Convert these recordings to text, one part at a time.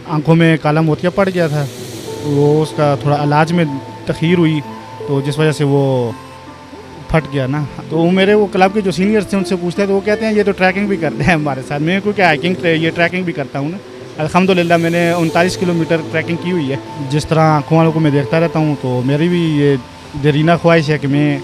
आंखों में काला मोतिया पड़ गया था, वो उसका थोड़ा इलाज में तख़ीर हुई, तो जिस वजह से वो फट गया ना। तो वो मेरे वो क्लब के जो सीनियर्स थे उनसे पूछते हैं तो वो कहते हैं ये तो ट्रैकिंग भी करते हैं हमारे साथ। मैं क्योंकि हाइकिंग ये ट्रैकिंग भी करता हूँ ना, अल्हम्दुलिल्लाह मैंने 39 किलोमीटर ट्रैकिंग की हुई है। जिस तरह आँखों वालों को मैं देखता रहता हूँ, तो मेरी भी ये देरीना ख्वाहिश है कि मैं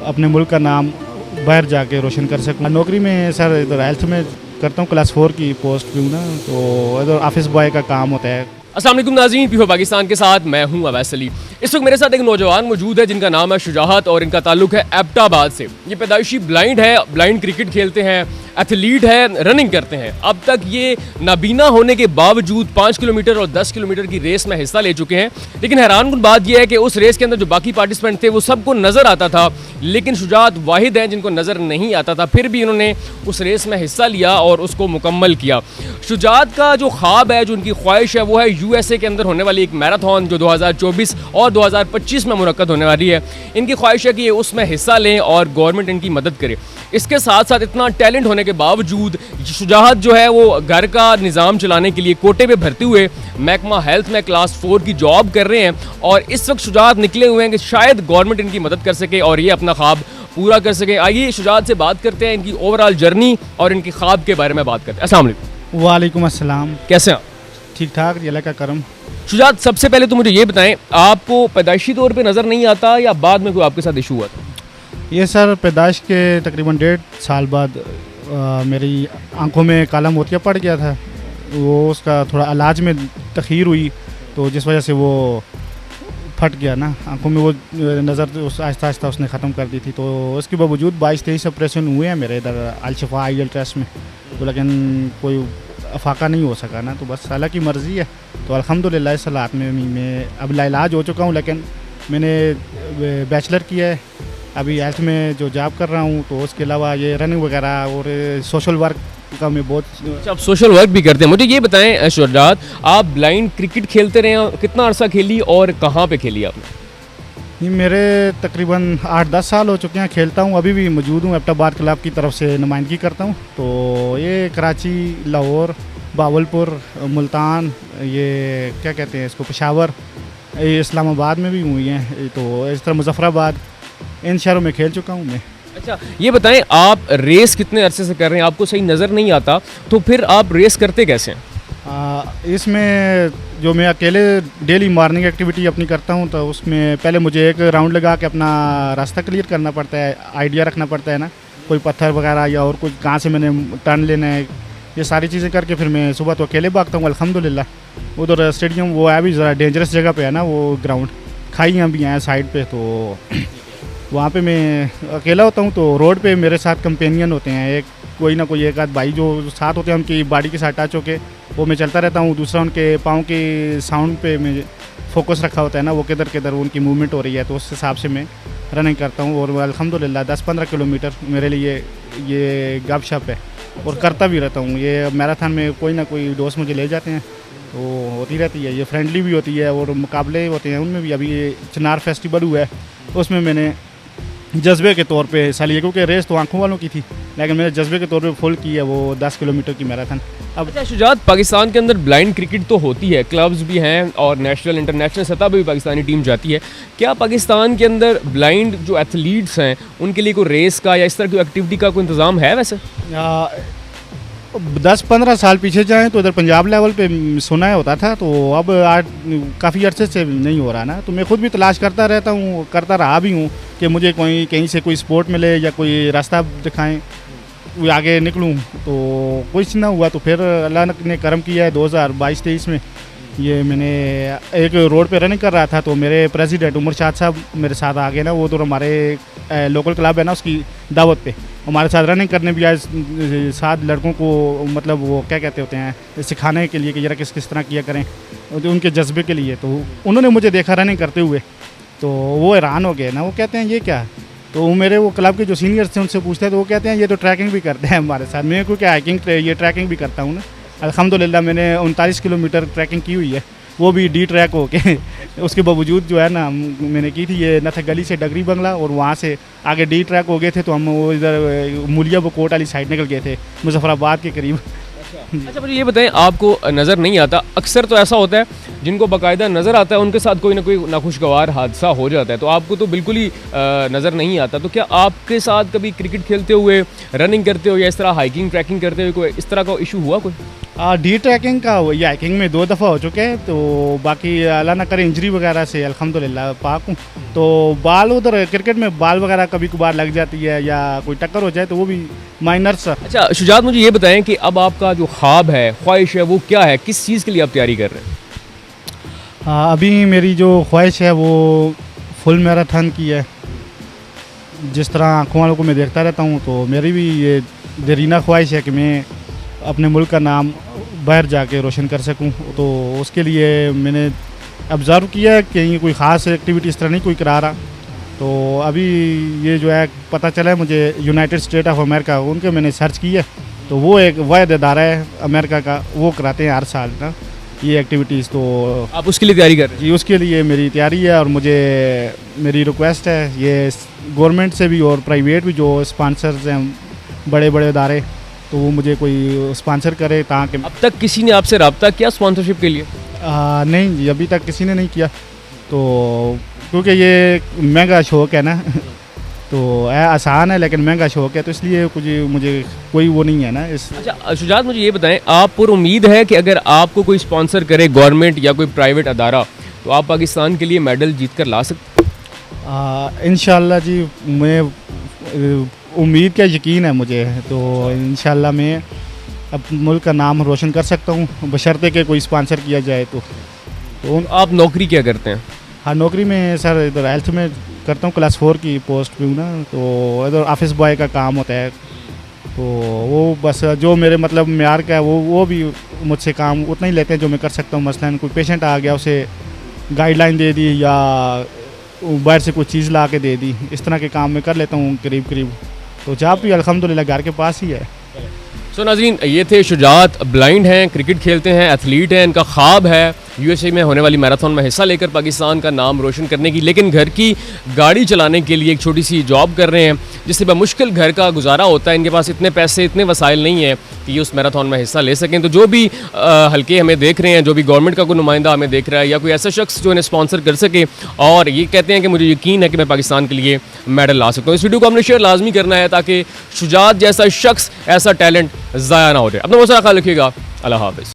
अपने मुल्क का नाम बाहर जाके रोशन कर सकूँ। नौकरी में सर इधर हेल्थ में करता हूँ, क्लास 4 की पोस्ट पे हूँ ना, तो इधर ऑफिस बॉय का काम होता है। अस्सलाम वालेकुम नाज़रीन, पीहो पाकिस्तान के साथ मैं हूं अवैस अली। इस वक्त मेरे साथ एक नौजवान मौजूद है जिनका नाम है शुजात और इनका ताल्लुक है एबटाबाद से। ये पैदाइशी ब्लाइंड है, ब्लाइंड क्रिकेट खेलते हैं, एथलीट है, रनिंग करते हैं। अब तक ये नाबीना होने के बावजूद 5 किलोमीटर और 10 किलोमीटर की रेस में हिस्सा ले चुके हैं। लेकिन हैरानकुन बात यह है कि उस रेस के अंदर जो बाकी पार्टिसिपेंट थे वो सबको नज़र आता था, लेकिन शुजात वाहिद हैं जिनको नज़र नहीं आता था। फिर भी इन्होंने उस रेस में हिस्सा लिया और उसको मुकम्मल किया। शुजात का जो ख्वाब है, जो उनकी ख्वाहिश है, वो है USA के अंदर होने वाली एक मैराथन जो 2024 और 2025 में मुनक्कद होने वाली है। इनकी ख्वाहिश है कि ये उसमें हिस्सा लें और गवर्नमेंट इनकी मदद करे। इसके साथ साथ इतना टैलेंट होने के बावजूद शुजात जो है वो घर का निज़ाम चलाने के लिए कोटे पे भर्ती हुए महकमा हेल्थ में क्लास 4 की जॉब कर रहे हैं। और इस वक्त शुजात निकले हुए हैं कि शायद गवर्नमेंट इनकी मदद कर सके और ये अपना ख्वाब पूरा कर सके। आइए शुजात से बात करते हैं, इनकी ओवरऑल जर्नी और इनके ख्वाब के बारे में बात करते हैं। अस्सलाम वालेकुम। वालेकुम अस्सलाम। कैसे हैं आप? ठीक ठाक, अल्लाह का करम। शुजात, सबसे पहले तो मुझे ये बताएं, आपको पैदाइशी तौर पे नज़र नहीं आता या बाद में कोई आपके साथ इशू हुआ था? ये सर पैदाइश के तकरीबन 1.5 साल बाद मेरी आंखों में काला मोतिया पड़ गया था, वो उसका थोड़ा इलाज में तख़ीर हुई, तो जिस वजह से वो फट गया ना आंखों में, वो नज़र उस आहिस्ता आहिस्ता उसने ख़त्म कर दी थी। तो उसके बावजूद 22-23 ऑपरेशन हुए हैं मेरे इधर अल-शिफा आइडियल ट्रस्ट में, तो लेकिन कोई अफाका नहीं हो सका ना, तो बस अल्लाह की मर्ज़ी है। तो अल्हम्दुलिल्लाह इस हालात में मैं अब लाइलाज हो चुका हूँ, लेकिन मैंने बैचलर किया है, अभी हेल्थ में जो जॉब कर रहा हूँ, तो उसके अलावा ये रनिंग वगैरह और सोशल वर्क का मैं बहुत। अच्छा, आप सोशल वर्क भी करते हैं। मुझे ये बताएं शुजात, आप ब्लाइंड क्रिकेट खेलते रहे हैं, कितना अरसा खेली और कहाँ पे खेली आपने? ये मेरे तकरीबन 8-10 साल हो चुके हैं खेलता हूँ, अभी भी मौजूद हूँ। एबटाबाद क्लब की तरफ से नुमाइंदगी करता हूँ, तो ये कराची, लाहौर, बावलपुर, मुल्तान, ये क्या कहते हैं इसको, पेशावर, ये इस्लामाबाद में भी हुई हैं, तो इस तरह मुजफ्फराबाद, इन शहरों में खेल चुका हूँ मैं। अच्छा, ये बताएं, आप रेस कितने अरसे से कर रहे हैं? आपको सही नज़र नहीं आता, तो फिर आप रेस करते कैसे हैं? इसमें जो मैं अकेले डेली मॉर्निंग एक्टिविटी अपनी करता हूँ, तो उसमें पहले मुझे एक राउंड लगा के अपना रास्ता क्लियर करना पड़ता है, आइडिया रखना पड़ता है ना, कोई पत्थर वगैरह या और कुछ कहाँ से मैंने टर्न लेना है, ये सारी चीज़ें करके फिर मैं सुबह तो अकेले भागता हूँ अल्हम्दुलिल्लाह। उधर स्टेडियम वो है भी ज़रा डेंजरस जगह पे है ना वो ग्राउंड, खाइयाँ भी हैं साइड पे, तो वहाँ पे मैं अकेला होता हूँ। तो रोड पे मेरे साथ कंपेनियन होते हैं, एक कोई ना कोई एक आध भाई जो साथ होते हैं, उनकी बॉडी के साथ टच होके वो मैं चलता रहता हूँ। दूसरा उनके पाँव के साउंड पे मैं फोकस रखा होता है ना, वो किधर किधर उनकी मूवमेंट हो रही है, तो उस हिसाब से मैं रनिंग करता हूँ। और अल्हम्दुलिल्लाह 10-15 किलोमीटर मेरे लिए ये गपशप है, और करता भी रहता हूँ। ये मैराथन में कोई ना कोई दोस्त मुझे ले जाते हैं, तो होती रहती है, ये फ्रेंडली भी होती है और मुकाबले होते हैं उनमें भी। अभी ये चिनार फेस्टिवल हुआ है, उसमें मैंने जज्बे के तौर पे हिस्सा लिया, क्योंकि रेस तो आंखों वालों की थी, लेकिन मैंने जज्बे के तौर पे फुल की है वो 10 किलोमीटर की मैराथन। अब अच्छा शुजात, पाकिस्तान के अंदर ब्लाइंड क्रिकेट तो होती है, क्लब्स भी हैं और नेशनल इंटरनेशनल सतह पर भी पाकिस्तानी टीम जाती है। क्या पाकिस्तान के अंदर ब्लाइंड जो एथलीट्स हैं उनके लिए कोई रेस का या इस तरह की एक्टिविटी का कोई इंतज़ाम है? वैसे 10-15 साल पीछे जाएं तो इधर पंजाब लेवल पे सुना होता था, तो अब आज काफ़ी अर्से से नहीं हो रहा ना। तो मैं खुद भी तलाश करता रहता हूँ, करता रहा भी हूँ कि मुझे कोई कहीं से कोई स्पोर्ट मिले या कोई रास्ता दिखाएं, आगे निकलूँ। तो कुछ ना हुआ, तो फिर अल्लाह ने करम किया है 2022-23 में ये मैंने एक रोड पे रनिंग कर रहा था, तो मेरे प्रेसिडेंट उमर शाद साहब मेरे साथ आ गए ना, वो तो हमारे लोकल क्लब है ना उसकी दावत पे हमारे साथ रनिंग करने भी आए, 7 लड़कों को, मतलब वो क्या कहते होते हैं, सिखाने के लिए कि जरा किस किस तरह किया करें, तो उनके जज्बे के लिए। तो उन्होंने मुझे देखा रनिंग करते हुए, तो वो हैरान हो गए ना, वो कहते हैं ये क्या। तो मेरे वो क्लब के जो सीनियर्स थे उनसे पूछते हैं, तो वो कहते हैं ये तो ट्रैकिंग भी करते हैं हमारे साथ। मैं क्योंकि हाइकिंग ये ट्रैकिंग भी करता हूँ ना, अल्हम्दुलिल्लाह मैंने 39 किलोमीटर ट्रैकिंग की हुई है, वो भी डी ट्रैक हो के उसके बावजूद जो है ना मैंने की थी। ये नथा गली से डगरी बंगला और वहाँ से आगे डी ट्रैक हो गए थे, तो हम वो इधर मूलिया बकोट वाली साइड निकल गए थे, मुजफ्फराबाद के करीब। अच्छा मुझे ये बताएं, आपको नज़र नहीं आता, अक्सर तो ऐसा होता है जिनको बाकायदा नज़र आता है उनके साथ कोई ना कोई नाखुशगवार हादसा हो जाता है, तो आपको तो बिल्कुल ही नज़र नहीं आता, तो क्या आपके साथ कभी क्रिकेट खेलते हुए, रनिंग करते हुए या इस तरह हाइकिंग ट्रैकिंग करते हुए कोई इस तरह का इशू हुआ कोई? डी ट्रैकिंग का या हाइकिंग में 2 दफ़ा हो चुके हैं, तो बाकी अल्लाह ना करे इंजरी वगैरह से अल्हम्दुलिल्लाह पाक हूँ। तो बाल उधर क्रिकेट में बाल वगैरह कभी कभार लग जाती है या कोई टक्कर हो जाए तो वो भी माइनर सा। अच्छा शुजात, मुझे ये बताएं कि अब आपका जो ख्वाब है, ख्वाहिश है, वो क्या है, किस चीज़ के लिए आप तैयारी कर रहे हैं? अभी मेरी जो ख्वाहिश है वो फुल मैराथन की है। जिस तरह आँखों वालों को मैं देखता रहता हूँ, तो मेरी भी ये देरीना ख्वाहिश है कि मैं अपने मुल्क का नाम बाहर जाके रोशन कर सकूं। तो उसके लिए मैंने ऑब्ज़र्व किया है कि कोई ख़ास एक्टिविटी इस तरह नहीं कोई करा रहा। तो अभी ये जो है पता चला है मुझे यूनाइटेड स्टेट ऑफ अमेरिका, उनके मैंने सर्च किया है, तो वो एक वाहिद अदारा है अमेरिका का, वो कराते हैं हर साल ना ये एक्टिविटीज़। तो आप उसके लिए तैयारी कर रहे हैं? जी उसके लिए मेरी तैयारी है, और मुझे मेरी रिक्वेस्ट है ये गवर्नमेंट से भी और प्राइवेट भी जो स्पॉन्सर्स हैं बड़े बड़े अदारे, तो वो मुझे कोई स्पॉन्सर करे ताकि। अब तक किसी ने आपसे रब्ता किया स्पॉन्सरशिप के लिए? नहीं जी, अभी तक किसी ने नहीं किया, तो क्योंकि ये महंगा शौक़ है ना तो आसान है लेकिन महंगा शौक़ है, तो इसलिए कुछ मुझे कोई वो नहीं है ना इस। अच्छा शुजात, मुझे ये बताएं, आप पर उम्मीद है कि अगर आपको कोई स्पॉन्सर करे गवर्नमेंट या कोई प्राइवेट अदारा, तो आप पाकिस्तान के लिए मेडल जीत कर ला सकते? इंशाल्लाह जी, मैं उम्मीद का यकीन है मुझे, तो इंशाल्लाह मैं अब मुल्क का नाम रोशन कर सकता हूँ, बशर्ते कि कोई स्पॉन्सर किया जाए तो आप नौकरी क्या करते हैं? हाँ, नौकरी में सर इधर हेल्थ में करता हूँ, क्लास 4 की पोस्ट पे हूँ ना, तो इधर ऑफिस बॉय का काम होता है। तो वो बस जो मेरे मतलब मेयार का है वो भी मुझसे काम उतना ही लेते हैं जो मैं कर सकता हूँ। मसलन कोई पेशेंट आ गया, उसे गाइडलाइन दे दी या बाहर से कोई चीज़ ला के दे दी, इस तरह के काम मैं कर लेता हूँ करीब करीब। तो जॉब भी अल्हम्दुलिल्लाह घर के पास ही है। सो नाज़रीन, ये थे शुजात, ब्लाइंड हैं, क्रिकेट खेलते हैं, एथलीट हैं, इनका ख्वाब है यूएसए में होने वाली मैराथन में हिस्सा लेकर पाकिस्तान का नाम रोशन करने की, लेकिन घर की गाड़ी चलाने के लिए एक छोटी सी जॉब कर रहे हैं जिससे बमुश्किल घर का गुजारा होता है। इनके पास इतने पैसे, इतने वसाइल नहीं है कि ये उस मैराथन में हिस्सा ले सकें। तो जो भी हल्के हमें देख रहे हैं, जो भी गवर्नमेंट का कोई नुमाइंदा हमें देख रहा है या कोई ऐसा शख्स जो इन्हें स्पॉन्सर कर सके और ये कहते हैं कि मुझे यकीन है कि मैं पाकिस्तान के लिए मेडल ला सकता हूँ, इस वीडियो को हमने शेयर लाजमी करना है ताकि शुजात जैसा शख्स, ऐसा टैलेंट ज़ाया ना हो जाए। अपना बहुत सारा ख्याल रखिएगा। अल्लाह हाफ़िज़।